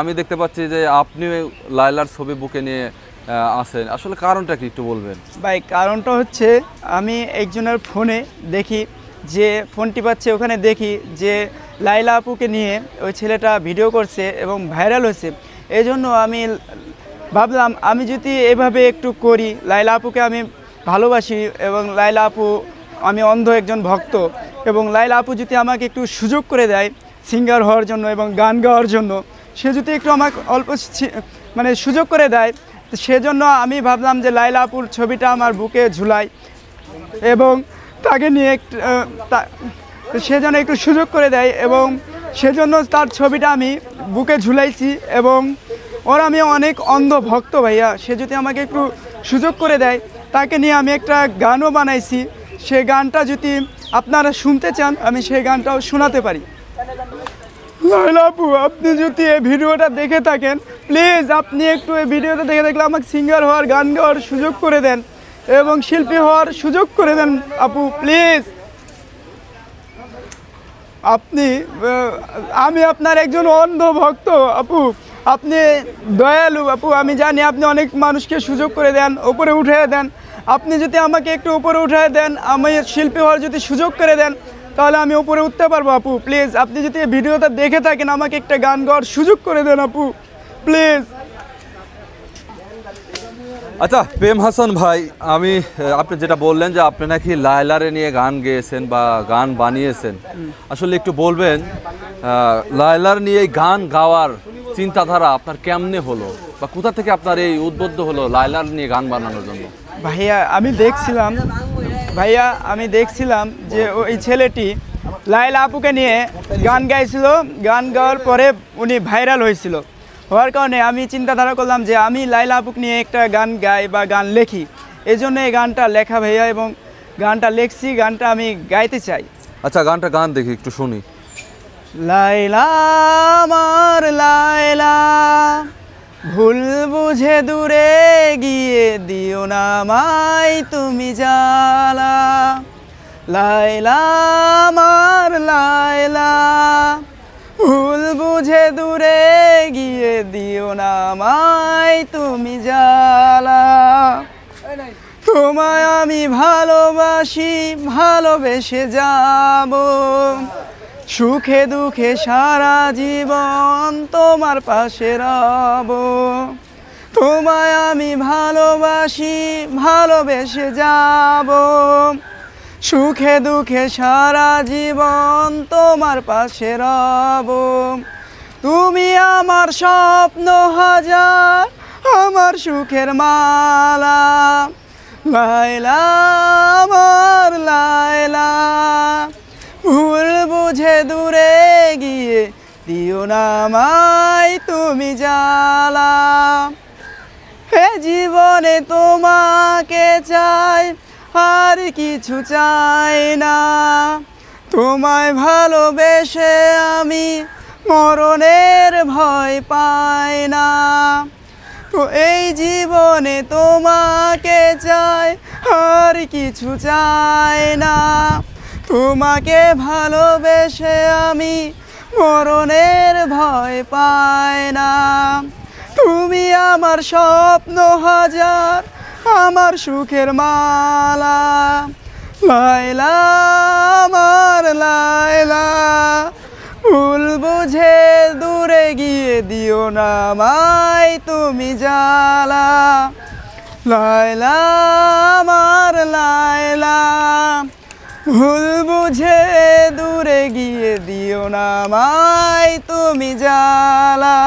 আমি দেখতে পাচ্ছি যে আপনি লায়লার ছবি বুকে নিয়ে আছেন, আসলে কারণটা কি একটু বলবেন? ভাই কারণটা হচ্ছে আমি একজনের ফোনে দেখি যে ফোন টিপাচ্ছে, ওখানে দেখি যে লায়লা আপুকে নিয়ে ওই ছেলেটা ভিডিও করছে এবং ভাইরাল হয়েছে। এই জন্য আমি ভাবলাম আমি যদি এভাবে একটু করি, লায়লা আপুকে আমি ভালোবাসি এবং লায়লা আপু, আমি অন্ধ একজন ভক্ত, এবং লায়লা আপু যদি আমাকে একটু সুযোগ করে দেয় সিঙ্গার হওয়ার জন্য এবং গান গাওয়ার জন্য, সে যদি একটু আমাকে অল্প মানে সুযোগ করে দেয়, তো সেজন্য আমি ভাবলাম যে লায়লা আপুর ছবিটা আমার বুকে ঝুলাই এবং তাকে নিয়ে সেজন্য একটু সুযোগ করে দেয় এবং সেজন্য তার ছবিটা আমি বুকে ঝুলাইছি। এবং ওর আমি অনেক অন্ধ ভক্ত ভাইয়া, সে যদি আমাকে একটু সুযোগ করে দেয়, তাকে নিয়ে আমি একটা গানও বানাইছি। সেই গানটা যদি আপনারা শুনতে চান, আমি সেই গানটাও শোনাতে পারি। লায়লা আপু, আপনি যদি এই ভিডিওটা দেখে থাকেন, প্লিজ আপনি একটু এই ভিডিওটা দেখে দেখলে আমাকে সিঙ্গার হওয়ার, গান গাওয়ার সুযোগ করে দেন এবং শিল্পী হওয়ার সুযোগ করে দেন আপু, প্লিজ। আপনি আমি আপনার একজন অন্ধ ভক্ত আপু, আপনি দয়ালু আপু, আমি জানি আপনি অনেক মানুষকে সুযোগ করে দেন, উপরে উঠিয়ে দেন। আপনি যদি আমাকে একটু উপরে উঠিয়ে দেন, আমি শিল্পী হওয়ার যদি সুযোগ করে দেন, তাহলে আমি উপরে উঠতে পারবো আপু, প্লিজ। আপনি যদি এই ভিডিওটা দেখে থাকেন, আমাকে একটা গান গাওয়ার সুযোগ করে দেন আপু, প্লিজ। আচ্ছা প্রেম হাসান ভাই, আপনি যেটা বললেন যে আপনি নাকি লায়লারে নিয়ে গান গেয়েছেন বা গান বানিয়েছেন, আসলে একটু বলবেন লায়লার নিয়ে গান গাওয়ার চিন্তাধারা আপনার কেমনে হলো বা কোথা থেকে আপনার এই উদ্বুদ্ধ হলো লায়লার নিয়ে গান বানানোর জন্য? ভাইয়া আমি দেখছিলাম যে ওই ছেলেটি লায়লা আপুকে নিয়ে গান গাইছিল, গান গাওয়ার পরে উনি ভাইরাল হয়েছিল। হওয়ার কারণে আমি চিন্তাধারা করলাম যে আমি লায়লা আপুকে নিয়ে একটা গান গাই বা গান লেখি। এই জন্য এই গানটা লেখা ভাইয়া, এবং গানটা লেখছি, গানটা আমি গাইতে চাই। আচ্ছা গান দেখি, একটু শুনি। লায়লা আমার লায়লা, ভুল বুঝে দূরে গিয়ে দিও না আমায় তুমি জ্বালা। লায়লা আমার লায়লা, ভুল বুঝে দূরে গিয়ে দিও না আমায় তুমি জ্বালা। তোমায় আমি ভালোবাসি, ভালোবেসে যাব, সুখে দুঃখে সারা জীবন তোমার পাশে রব। তোমায় আমি ভালোবাসি, ভালোবেসে যাব, সুখে দুঃখে সারা জীবন তোমার পাশে রব। তুমি আমার স্বপ্ন হাজার, আমার সুখের মালা। লায়লা আমার লায়লা, ভুল বুঝে দূরে গিয়ে দিও না আমায় তুমি জ্বালা। হে জীবনে তোমাকে চাই, আর কিছু চাই না। তোমায় ভালোবেসে আমি মরণের ভয় পাই না। তো এই জীবনে তোমাকে চাই, আর কিছু চাই না। তোমাকে ভালোবেসে আমি মরণের ভয় পাই না। তুমি আমার স্বপ্ন হাজার, আমার সুখের মালা। লায়লা আমার লায়লা, ভুল বুঝে দূরে গিয়ে দিও না আমায় তুমি জ্বালা। লায়লা আমার লায়লা, ভুল বুঝে দূরে গিয়ে দিও না আমায় তুমি জ্বালা।